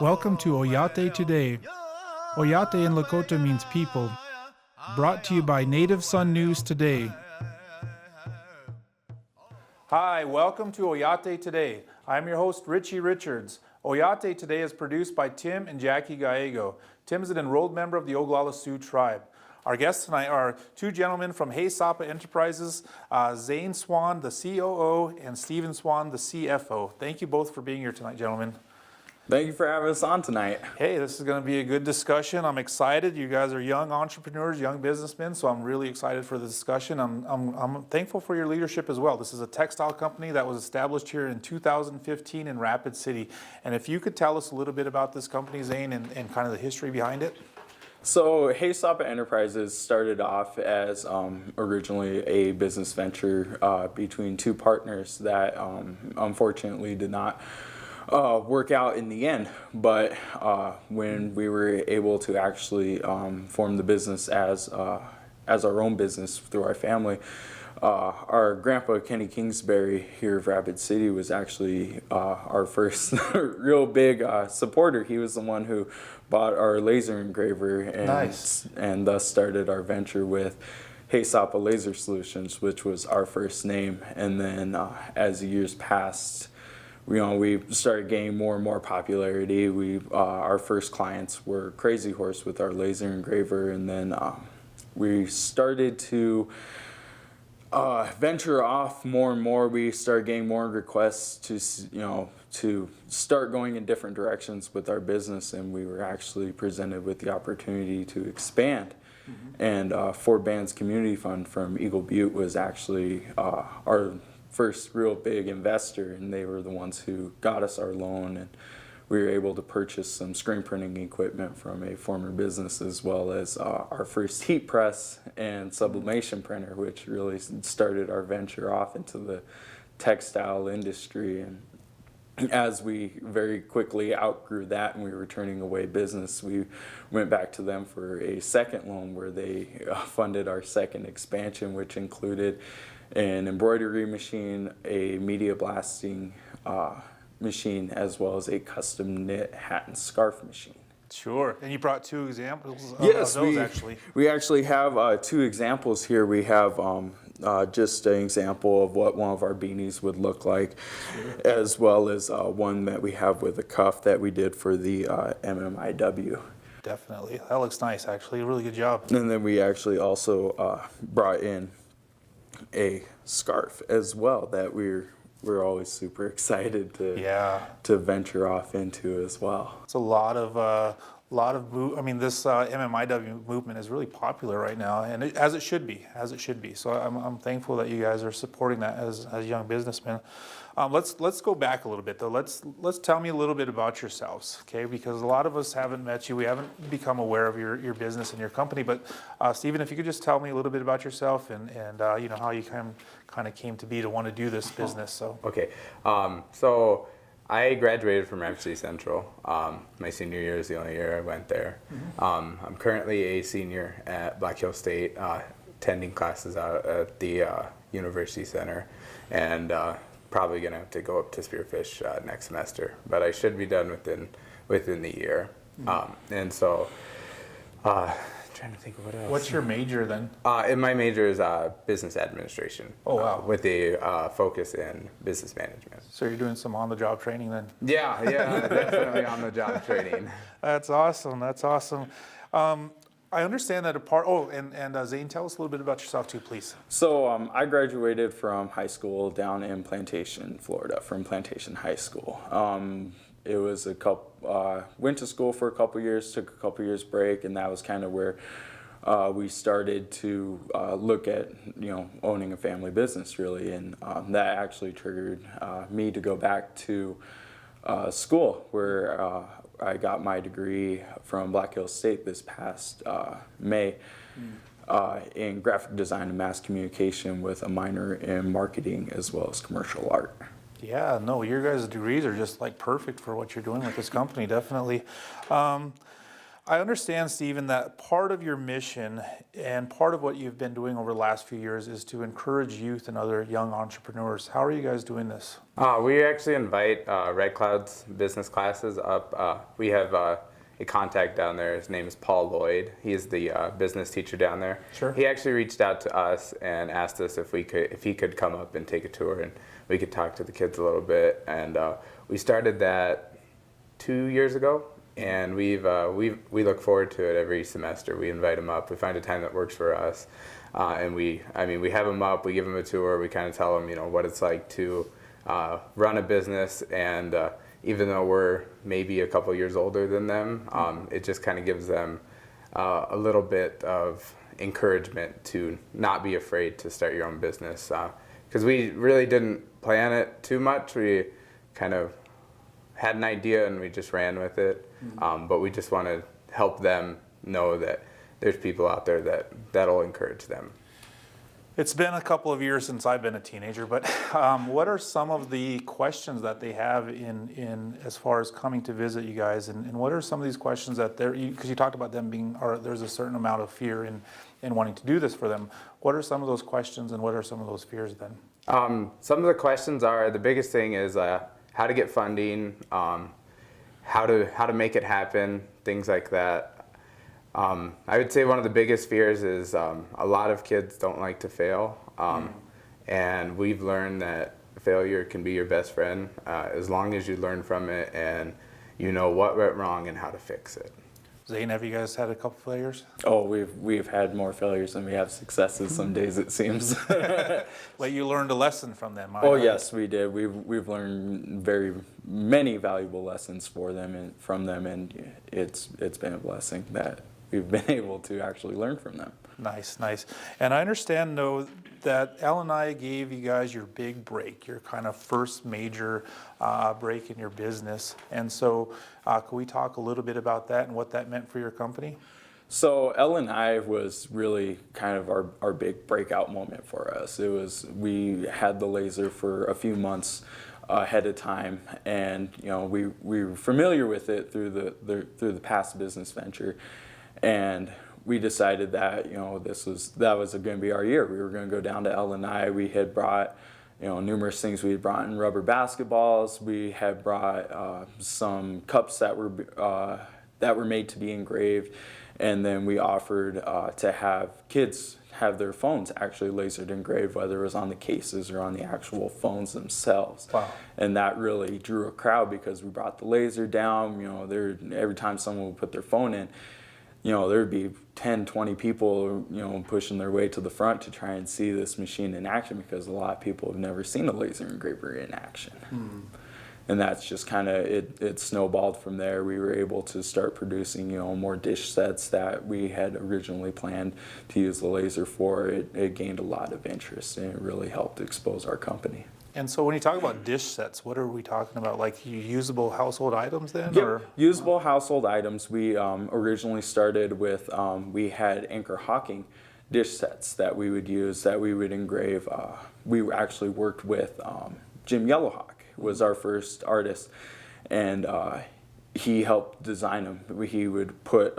Welcome to Oyate Today. Oyate in Lakota means people. Brought to you by Native Sun News Today. Hi, welcome to Oyate Today. I'm your host, Richie Richards. Oyate Today is produced by Tim and Jackie Gallego. Tim is an enrolled member of the Oglala Sioux tribe. Our guests tonight are two gentlemen from Hey Sapa Enterprises, Zane Swann, the COO, and Steven Swann, the CFO. Thank you both for being here tonight, gentlemen. Thank you for having us on tonight. Hey, this is going to be a good discussion. I'm excited. You guys are young entrepreneurs, young businessmen, so I'm really excited for the discussion. I'm thankful for your leadership as well. This is a textile company that was established here in 2015 in Rapid City. And if you could tell us a little bit about this company, Zane, and kind of the history behind it. So Hey Sapa Enterprises started off as originally a business venture between two partners that unfortunately did not work out in the end. But when we were able to actually form the business as our own business through our family, our grandpa Kenny Kingsbury here of Rapid City was actually our first real big supporter. He was the one who bought our laser engraver and thus started our venture with Hey Sapa Laser Solutions, which was our first name. And then as the years passed, we started gaining more and more popularity. Our first clients were Crazy Horse with our laser engraver, and then we started to venture off more and more. We started getting more requests to start going in different directions with our business, and we were actually presented with the opportunity to expand. Mm-hmm. And Fort Band's Community Fund from Eagle Butte was actually our first real big investor, and they were the ones who got us our loan, and we were able to purchase some screen printing equipment from a former business, as well as our first heat press and sublimation printer, which really started our venture off into the textile industry. And as we very quickly outgrew that and we were turning away business, we went back to them for a second loan where they funded our second expansion, which included an embroidery machine, a media blasting machine, as well as a custom knit hat and scarf machine. Sure. And you brought two examples of those, actually. We actually have two examples here. We have just an example of what one of our beanies would look like, sure, as well as one that we have with a cuff that we did for the MMIW. Definitely. That looks nice, actually. Really good job. And then we actually also brought in a scarf as well that we're always super excited to venture off into as well. It's a lot of this MMIW movement is really popular right now, and as it should be. So I'm thankful that you guys are supporting that as young businessmen. Let's go back a little bit though. Let's tell me a little bit about yourselves, okay? Because a lot of us haven't met you. We haven't become aware of your business and your company. But Steven, if you could just tell me a little bit about yourself and how you kind of came to want to do this business. So okay, so I graduated from Rapid City Central. My senior year is the only year I went there. Mm-hmm. I'm currently a senior at Black Hill State, attending classes out at the University Center, and probably gonna have to go up to Spearfish next semester. But I should be done within the year. Mm-hmm. And so, trying to think of what else. What's your major then? And my major is business administration. Oh wow! With a focus in business management. So you're doing some on-the-job training then? Yeah, definitely on-the-job training. That's awesome. I understand that and Zane, tell us a little bit about yourself too, please. So I graduated from high school down in Plantation, Florida, from Plantation High School. It was went to school for a couple years, took a couple years break, and that was kind of where we started to look at owning a family business really, and that actually triggered me to go back to school where I got my degree from Black Hill State this past May in graphic design and mass communication with a minor in marketing as well as commercial art. Yeah, no, your guys' degrees are just like perfect for what you're doing with this company, definitely. I understand, Stephen, that part of your mission and part of what you've been doing over the last few years is to encourage youth and other young entrepreneurs. How are you guys doing this? We actually invite Red Cloud's business classes up. We have a contact down there. His name is Paul Lloyd. He is the business teacher down there. Sure. He actually reached out to us and asked us if he could come up and take a tour and we could talk to the kids a little bit. And we started that 2 years ago. And we look forward to it every semester. We invite them up. We find a time that works for us, and we have them up. We give them a tour. We kind of tell them, what it's like to run a business. And even though we're maybe a couple years older than them, it just kind of gives them a little bit of encouragement to not be afraid to start your own business. Because we really didn't plan it too much. We kind of had an idea and we just ran with it. But we just want to help them know that there's people out there that'll encourage them. It's been a couple of years since I've been a teenager, but what are some of the questions that they have in as far as coming to visit you guys, and what are some of these questions that because you talked about them being, or there's a certain amount of fear in wanting to do this for them. What are some of those questions and what are some of those fears then? Some of the questions are, the biggest thing is how to get funding, how to make it happen, things like that. I would say one of the biggest fears is a lot of kids don't like to fail, and we've learned that failure can be your best friend as long as you learn from it and you know what went wrong and how to fix it. Zane, have you guys had a couple failures? Oh, we've had more failures than we have successes some days, it seems. Well, you learned a lesson from them. Oh yes, we did. We've learned very many valuable lessons from them, and it's been a blessing that we've been able to actually learn from them. Nice. And I understand, though, that L&I gave you guys your big break, your kind of first major break in your business. And so can we talk a little bit about that and what that meant for your company? So L&I was really kind of our big breakout moment for us. We had the laser for a few months ahead of time, and we were familiar with it through the past business venture, and we decided that that was going to be our year. We were going to go down to L&I. We had brought numerous things. We had brought in rubber basketballs. We had brought some cups that were made to be engraved, and then we offered to have kids have their phones actually lasered engraved, whether it was on the cases or on the actual phones themselves. Wow. And that really drew a crowd because we brought the laser down. Every time someone would put their phone in, there'd be 10, 20 people, pushing their way to the front to try and see this machine in action, because a lot of people have never seen a laser engraver in action. And that's just kind of, it snowballed from there. We were able to start producing, more dish sets that we had originally planned to use the laser for. It gained a lot of interest, and it really helped expose our company. And so when you talk about dish sets, what are we talking about? Like usable household items then? Yep. Or? Usable household items. We originally started with, we had Anchor Hawking dish sets that we would use, that we would engrave. We actually worked with Jim Yellowhawk, was our first artist, and he helped design them. He would put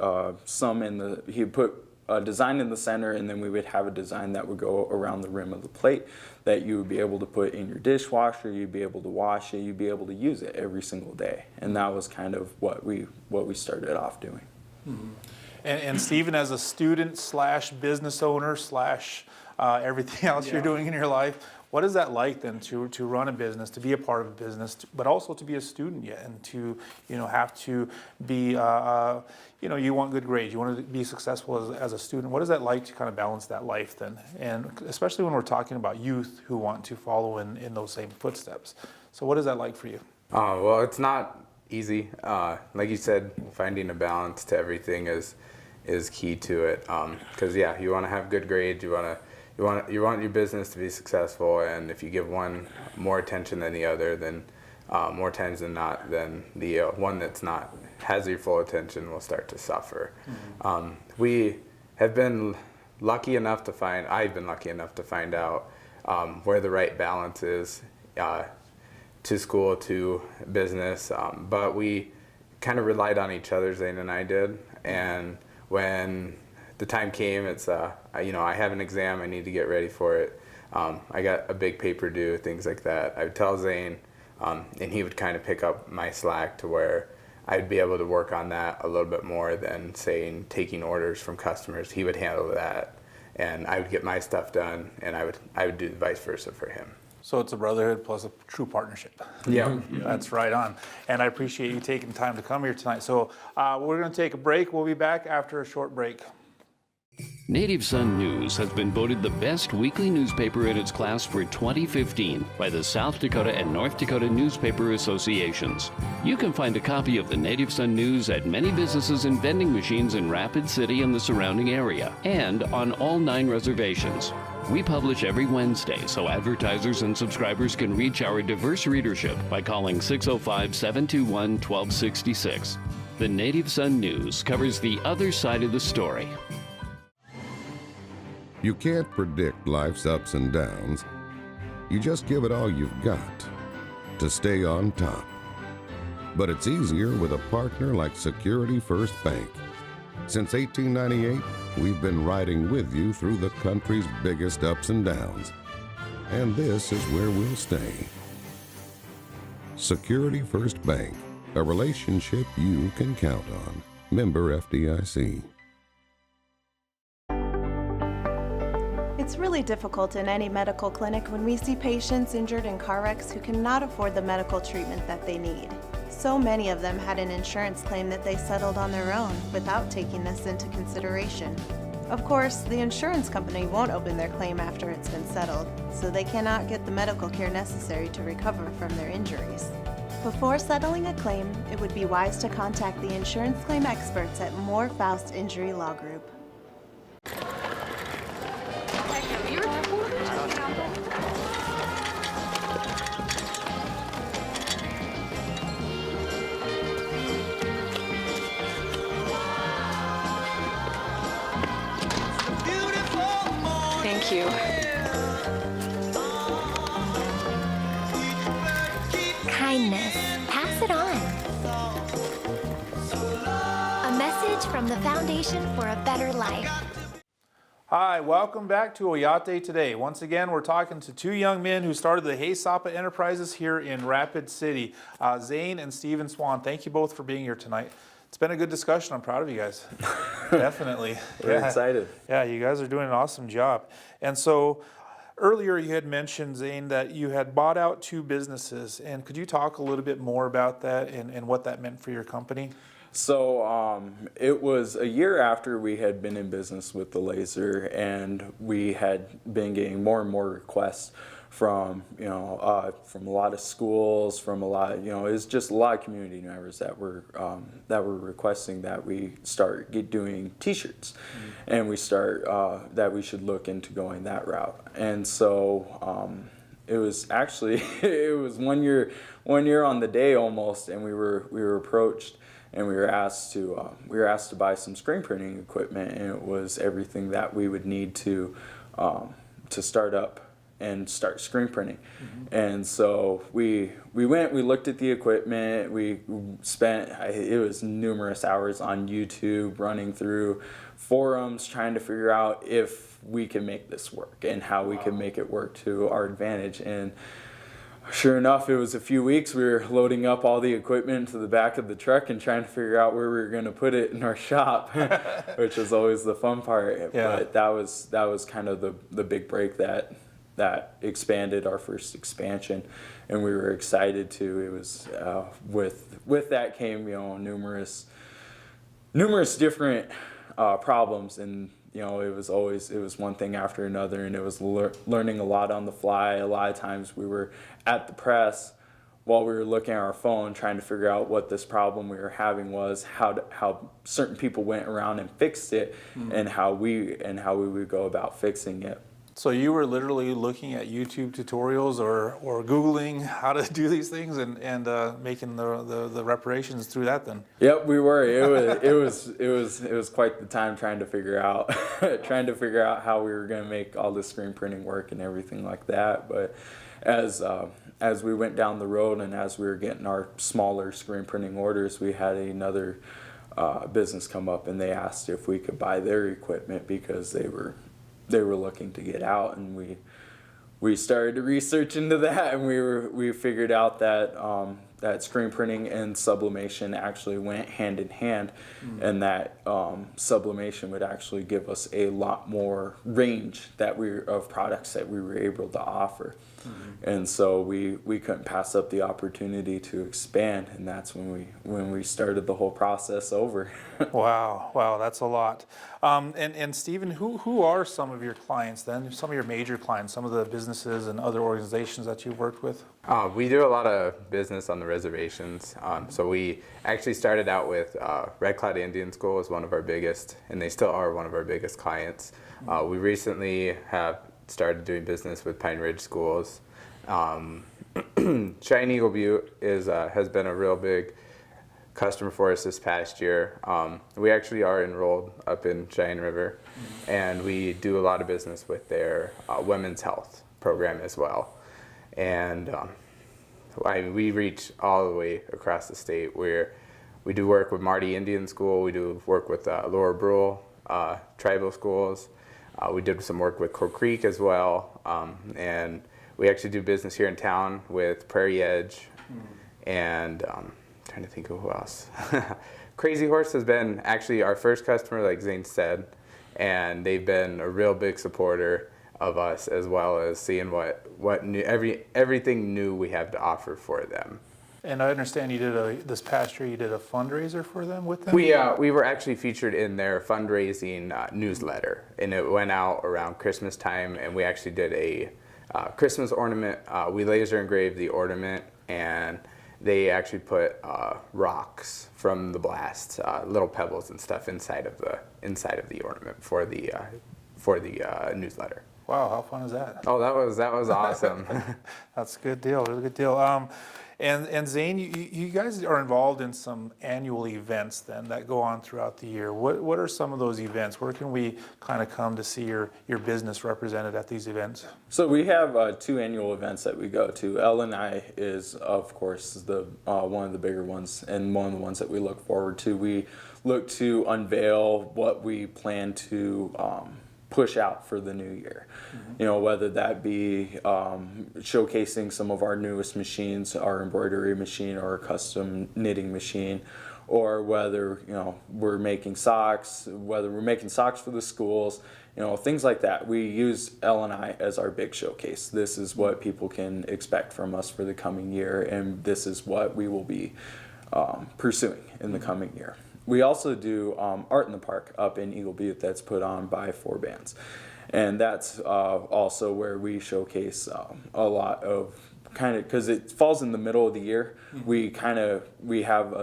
he'd put a design in the center, and then we would have a design that would go around the rim of the plate that you would be able to put in your dishwasher. You'd be able to wash it. You'd be able to use it every single day, and that was kind of what we started off doing. Mm-hmm. And Stephen, as a student / business owner / everything else you're doing in your life, what is that like then to run a business, to be a part of a business, but also to be a student yet, and to have to be you want good grades, you want to be successful as a student. What is that like to kind of balance that life then, and especially when we're talking about youth who want to follow in those same footsteps? So what is that like for you? Well, it's not easy. Like you said, finding a balance to everything is key to it. Because you want to have good grades, you want your business to be successful, and if you give one more attention than the other, then more times than not, then the one that's not has your full attention will start to suffer. Mm-hmm. We have been lucky enough to find. I've been lucky enough to find out where the right balance is to school, to business. But we kind of relied on each other, Zane and I did. And when the time came, it's I have an exam, I need to get ready for it. I got a big paper due, things like that. I would tell Zane, and he would kind of pick up my slack to where I'd be able to work on that a little bit more than, say, taking orders from customers. He would handle that, and I would get my stuff done, and I would do the vice versa for him. So it's a brotherhood plus a true partnership. Yeah. That's right on. And I appreciate you taking time to come here tonight. So we're going to take a break. We'll be back after a short break. Native Sun News has been voted the best weekly newspaper in its class for 2015 by the South Dakota and North Dakota Newspaper Associations. You can find a copy of the Native Sun News at many businesses and vending machines in Rapid City and the surrounding area, and on all 9 reservations. We publish every Wednesday, so advertisers and subscribers can reach our diverse readership by calling 605-721-1266. The Native Sun News covers the other side of the story. You can't predict life's ups and downs. You just give it all you've got to stay on top. But it's easier with a partner like Security First Bank. Since 1898, we've been riding with you through the country's biggest ups and downs. And this is where we'll stay. Security First Bank, a relationship you can count on. Member FDIC. It's really difficult in any medical clinic when we see patients injured in car wrecks who cannot afford the medical treatment that they need. So many of them had an insurance claim that they settled on their own without taking this into consideration. Of course, the insurance company won't open their claim after it's been settled, so they cannot get the medical care necessary to recover from their injuries. Before settling a claim, it would be wise to contact the insurance claim experts at Moore Faust Injury Law Group. Thank you. Kindness. Pass it on. A message from the Foundation for a Better Life. Hi, welcome back to Oyate Today. Once again, we're talking to 2 young men who started the Hey Sapa Enterprises here in Rapid City, Zane and Swann. Thank you both for being here tonight. It's been a good discussion. I'm proud of you guys. Definitely. We're excited. Yeah, you guys are doing an awesome job. And so earlier you had mentioned, Zane, that you had bought out 2 businesses. And could you talk a little bit more about that and what that meant for your company? So it was a year after we had been in business with the laser, and we had been getting more and more requests from from a lot of schools, from a lot it was just a lot of community members that were requesting that we start doing T-shirts, and we start that we should look into going that route. And so it was actually it was one year on the day almost, and we were approached. And we were asked to buy some screen printing equipment, and it was everything that we would need to start up and start screen printing. And so we went, we looked at the equipment, we spent, it was numerous hours on YouTube running through forums trying to figure out if we can make this work and how we can make it work to our advantage. And sure enough, it was a few weeks. We were loading up all the equipment to the back of the truck and trying to figure out where we were going to put it in our shop, which was always the fun part. Yeah. But that was kind of the big break that expanded our first expansion, and we were excited to. It was with that came numerous different problems, and it was one thing after another, and it was learning a lot on the fly. A lot of times we were at the press while we were looking at our phone trying to figure out what this problem we were having was, how certain people went around and fixed it, and how we would go about fixing it. So you were literally looking at YouTube tutorials or Googling how to do these things and making the reparations through that then? Yep, we were. It was quite the time trying to figure out how we were going to make all this screen printing work and everything like that. But as we went down the road and as we were getting our smaller screen printing orders, we had another business come up, and they asked if we could buy their equipment because they were looking to get out, and we started to research into that, and we figured out that that screen printing and sublimation actually went hand in hand, and that sublimation would actually give us a lot more range of products that we were able to offer. And so we couldn't pass up the opportunity to expand, and that's when we started the whole process over. Wow, that's a lot. And Stephen, who are some of your clients then? Some of your major clients, some of the businesses and other organizations that you've worked with? We do a lot of business on the reservations. So we actually started out with Red Cloud Indian School was one of our biggest, and they still are one of our biggest clients. We recently have started doing business with Pine Ridge Schools. Cheyenne Eagle Butte has been a real big customer for us this past year. We actually are enrolled up in Cheyenne River, and we do a lot of business with their women's health program as well. And we reach all the way across the state. We do work with Marty Indian School. We do work with Lower Brule tribal schools. We did some work with Crow Creek as well. And we actually do business here in town with Prairie Edge. And trying to think of who else. Crazy Horse has been actually our first customer, like Zane said. And they've been a real big supporter of us, as well as seeing what new, everything new we have to offer for them. And I understand you did this past year you did a fundraiser for them with them? We were actually featured in their fundraising newsletter, and it went out around Christmas time, and we actually did a Christmas ornament. We laser engraved the ornament, and they actually put rocks from the blast, little pebbles and stuff inside of the ornament for the newsletter. Wow, how fun is that? Oh, that was awesome. That's a good deal, really good deal. And Zane, you guys are involved in some annual events then that go on throughout the year. What are some of those events? Where can we kind of come to see your business represented at these events? So we have 2 annual events that we go to. L&I is, of course, the one of the bigger ones and one of the ones that we look forward to. We look to unveil what we plan to push out for the new year. You know, whether that be showcasing some of our newest machines, our embroidery machine or a custom knitting machine, or whether, you know, we're making socks, whether we're making socks for the schools, you know, things like that. We use L&I as our big showcase. This is what people can expect from us for the coming year, and this is what we will be pursuing in the coming year. We also do Art in the Park up in Eagle Butte that's put on by 4 bands. And that's also where we showcase a lot of kind of, because it falls in the middle of the year, we have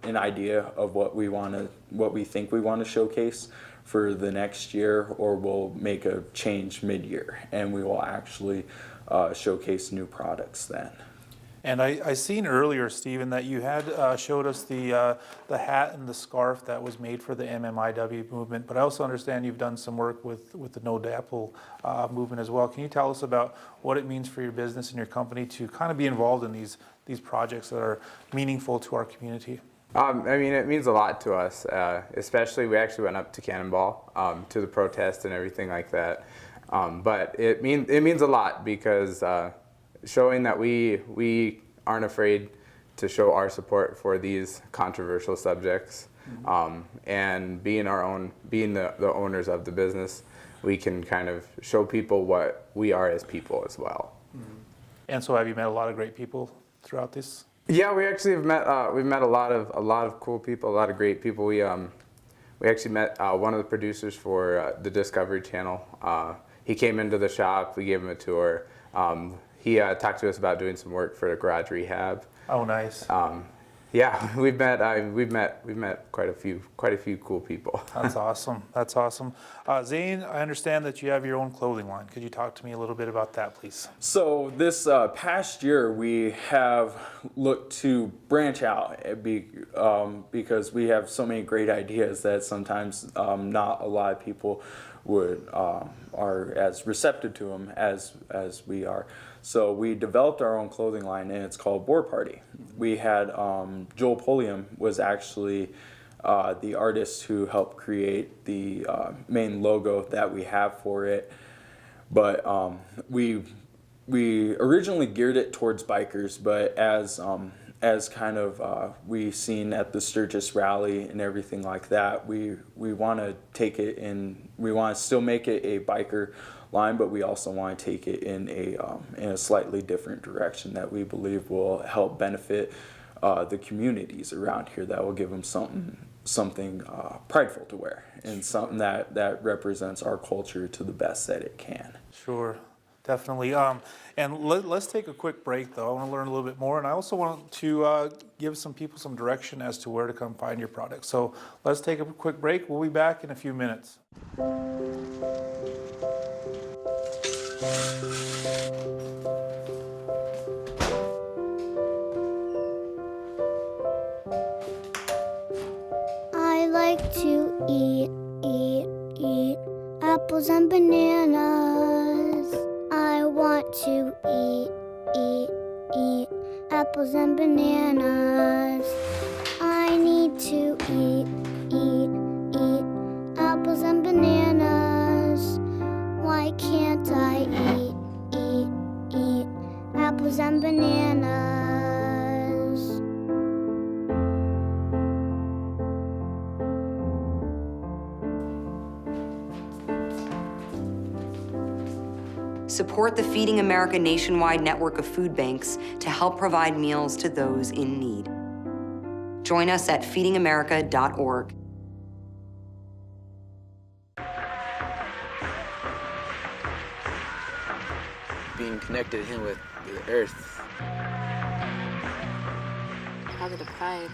an idea of what we think we want to showcase for the next year, or we'll make a change mid-year, and we will actually showcase new products then. And I seen earlier, Stephen, that you had showed us the hat and the scarf that was made for the MMIW movement, but I also understand you've done some work with the No Dapple movement as well. Can you tell us about what it means for your business and your company to kind of be involved in these projects that are meaningful to our community? I mean, it means a lot to us, especially we actually went up to Cannonball to the protest and everything like that. But it means a lot because showing that we aren't afraid to show our support for these controversial subjects, and being the owners of the business, we can kind of show people what we are as people as well. And so, have you met a lot of great people throughout this? Yeah, we actually have met. We've met a lot of cool people, a lot of great people. We actually met one of the producers for the Discovery Channel. He came into the shop. We gave him a tour. He talked to us about doing some work for the garage rehab. Oh, nice. Yeah, we've met quite a few cool people. That's awesome. That's awesome. Zane, I understand that you have your own clothing line. Could you talk to me a little bit about that, please? So this past year, we have looked to branch out because we have so many great ideas that sometimes not a lot of people are as receptive to them as we are. So we developed our own clothing line, and it's called War Party. We had Joel Pulliam was actually the artist who helped create the main logo that we have for it. But we originally geared it towards bikers, but as kind of we seen at the Sturgis rally and everything like that, we want to take it in. We want to still make it a biker line, but we also want to take it in a slightly different direction that we believe will help benefit the communities around here. That will give them something prideful to wear and something that represents our culture to the best that it can. Sure, definitely. And let's take a quick break, though. I want to learn a little bit more, and I also want to give some people some direction as to where to come find your product. So let's take a quick break. We'll be back in a few minutes. I like to eat apples and bananas. I want to eat apples and bananas. I need to eat apples and bananas. Why can't I eat apples and bananas? Support the Feeding America nationwide network of food banks to help provide meals to those in need. Join us at feedingamerica.org. Being connected to him with the earth. Positive pride.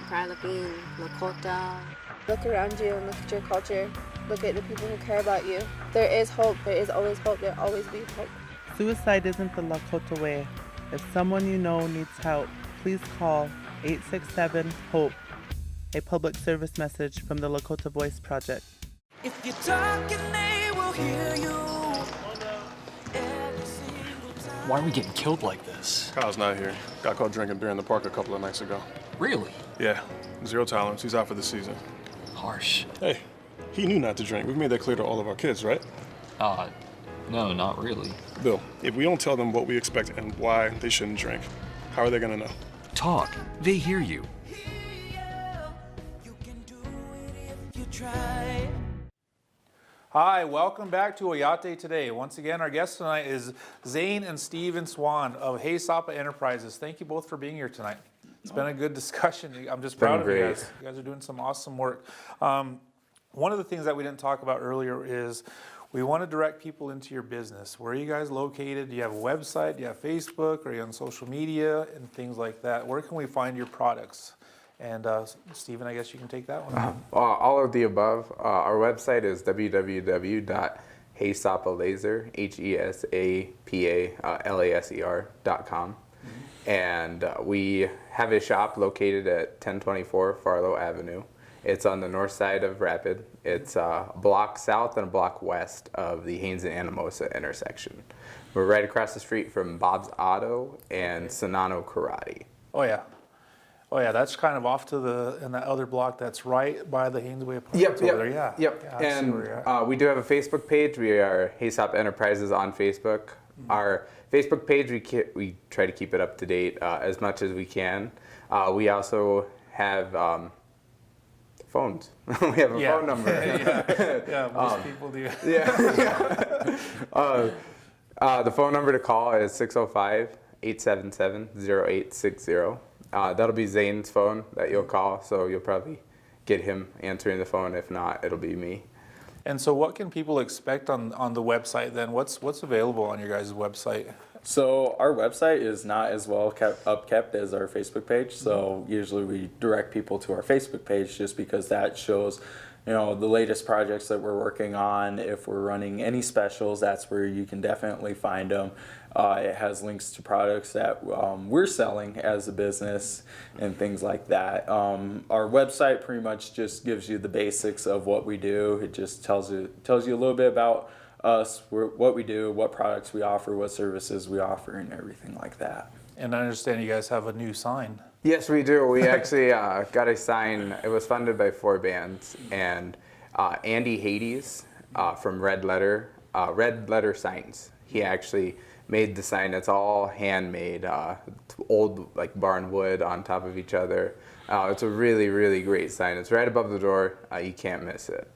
Pride of being Lakota. Look around you and look at your culture. Look at the people who care about you. There is hope. There is always hope. There will always be hope. Suicide isn't the Lakota way. If someone you know needs help, please call 867-HOPE, a public service message from the Lakota Voice Project. If you're talking, they will hear you. Why are we getting killed like this? Kyle's not here. Got caught drinking beer in the park a couple of nights ago. Really? Yeah. 0 tolerance. He's out for the season. Harsh. Hey, he knew not to drink. We've made that clear to all of our kids, right? No, not really. Bill, if we don't tell them what we expect and why they shouldn't drink, how are they gonna know? Talk. They hear you. Hi, welcome back to Oyate Today. Once again, our guest tonight is Zane and Swann of Hey Sapa Enterprises. Thank you both for being here tonight. It's been a good discussion. I'm just proud of you guys. You guys are doing some awesome work. One of the things that we didn't talk about earlier is we want to direct people into your business. Where are you guys located? Do you have a website? Do you have Facebook? Are you on social media and things like that? Where can we find your products? And Stephen, I guess you can take that one. All of the above. Our website is www.heysapalaser, HESAPALASER.com. And we have a shop located at 1024 Farlow Avenue. It's on the north side of Rapid. It's a block south and a block west of the Haynes and Anamosa intersection. We're right across the street from Bob's Auto and Sonano Karate. Oh yeah. Oh yeah, that's kind of off to in that other block that's right by the Haynesway Apartments over there. Yeah. Yep. And we do have a Facebook page. We are Hey Sapa Enterprises on Facebook. Mm-hmm. Our Facebook page, we try to keep it up to date as much as we can. We also have phones. We have a phone number. Yeah, most people do. The phone number to call is 605-877-0860. That'll be Zane's phone that you'll call, so you'll probably get him answering the phone. If not, it'll be me. And so what can people expect on the website then? What's available on your guys' website? So our website is not as well upkept as our Facebook page. So usually we direct people to our Facebook page just because that shows, the latest projects that we're working on. If we're running any specials, that's where you can definitely find them. It has links to products that we're selling as a business and things like that. Our website pretty much just gives you the basics of what we do. It just tells you a little bit about us, what we do, what products we offer, what services we offer, and everything like that. And I understand you guys have a new sign. Yes, we do. We actually got a sign. It was funded by 4 bands, and Andy Hades from Red Letter Signs. He actually made the sign. It's all handmade, old like barn wood on top of each other. It's a really, really great sign. It's right above the door. You can't miss it.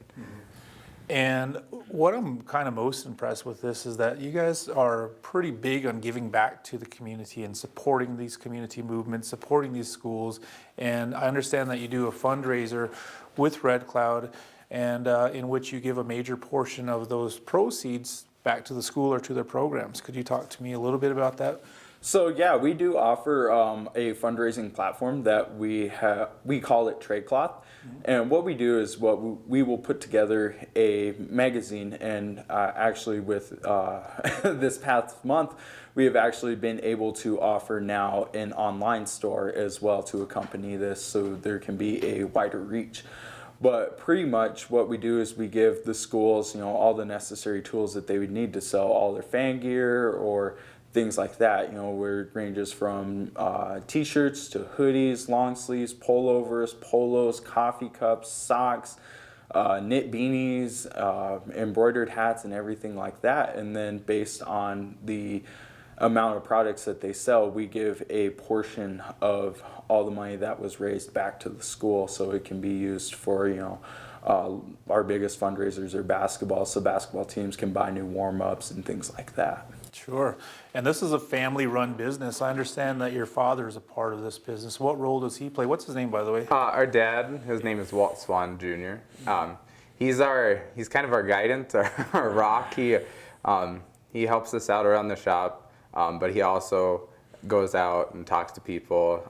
And what I'm kind of most impressed with this is that you guys are pretty big on giving back to the community and supporting these community movements, supporting these schools. And I understand that you do a fundraiser with Red Cloud, and in which you give a major portion of those proceeds back to the school or to their programs. Could you talk to me a little bit about that? So yeah, we do offer a fundraising platform that we call it Trade Cloth. And what we do is we will put together a magazine, and actually with this past month, we have actually been able to offer now an online store as well to accompany this, so there can be a wider reach. But pretty much what we do is we give the schools, all the necessary tools that they would need to sell all their fan gear or things like that, where it ranges from t-shirts to hoodies, long sleeves, pullovers, polos, coffee cups, socks, knit beanies, embroidered hats, and everything like that. And then based on the amount of products that they sell, we give a portion of all the money that was raised back to the school, so it can be used for, our biggest fundraisers are basketball, so basketball teams can buy new warm-ups and things like that. Sure. And this is a family-run business. I understand that your father is a part of this business. What role does he play? What's his name, by the way? Our dad, his name is Swann Jr. He's kind of our guidance, our rock. He helps us out around the shop, but he also goes out and talks to people,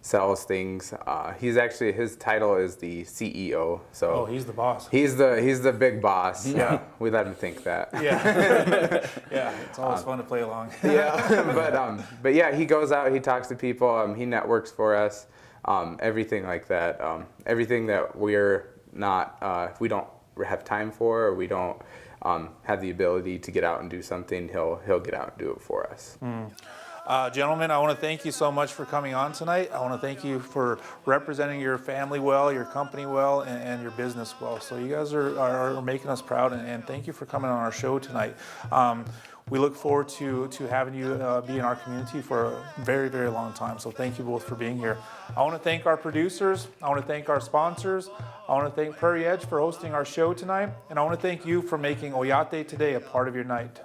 sells things. His title is the CEO. So he's the boss. He's the big boss. Yeah, we let him think that. Yeah, yeah. It's always fun to play along. Yeah, but yeah, he goes out. He talks to people. He networks for us. Everything like that. Everything that we're not, we don't have time for, or we don't have the ability to get out and do something, he'll get out and do it for us. Gentlemen, I want to thank you so much for coming on tonight. I want to thank you for representing your family well, your company well, and your business well. So you guys are making us proud, and thank you for coming on our show tonight. We look forward to having you be in our community for a very, very long time. So thank you both for being here. I want to thank our producers. I want to thank our sponsors. I want to thank Prairie Edge for hosting our show tonight. And I want to thank you for making Oyate today a part of your night.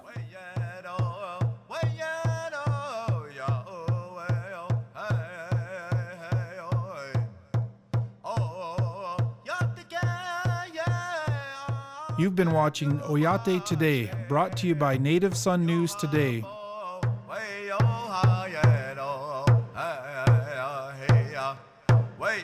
You've been watching Oyate Today, brought to you by Native Sun News Today. Way